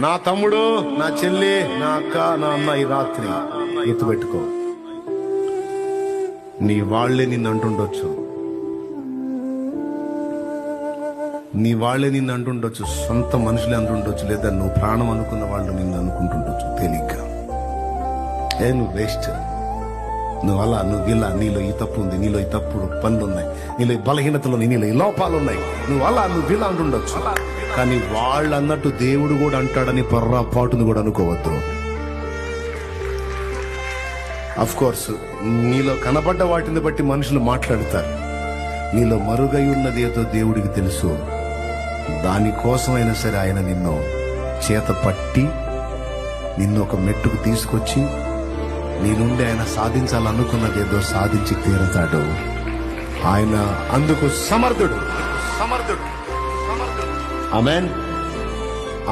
నా తమ్ముడు, నా చెల్లి, నా అక్క, నా అన్న, ఈ రాత్రి గుర్తుపెట్టుకో, నీ వాళ్లే నిన్ను అంటుండొచ్చు, నీ వాళ్లే నిన్ను అంటుండొచ్చు, సొంత మనుషులే అంటుండొచ్చు, లేదా నువ్వు ప్రాణం అనుకున్న వాళ్ళు నిన్ను అనుకుంటుండొచ్చు తెలియక. నువ్వు వేస్ట్, నువ్వు అలా, నువ్వు ఇలా, నీలో ఈ తప్పు ఉంది, నీలో ఈ తప్పుడు పనులు ఉన్నాయి, నీలో ఈ బలహీనతలు ఉన్నాయి, నీలో ఈ లోపాలు ఉన్నాయి, నువ్వు అలా, నువ్వు ఇలా అంటుండొచ్చు. కానీ వాళ్ళు అన్నట్టు దేవుడు కూడా అంటాడని పొర్రాపాటును కూడా అనుకోవద్దు. అఫ్ కోర్స్ నీలో కనబడ్డ వాటిని బట్టి మనుషులు మాట్లాడతారు. నీలో మరుగై ఉన్నది ఏదో దేవుడికి తెలుసు. దానికోసమైనా సరే ఆయన నిన్ను చేత పట్టి నిన్ను ఒక మెట్టుకు తీసుకొచ్చి నీ నుండి ఆయన సాధించాలనుకున్నది ఏదో సాధించి తీరతాడు. ఆయన అందుకు సమర్థుడు. ఆమేన్.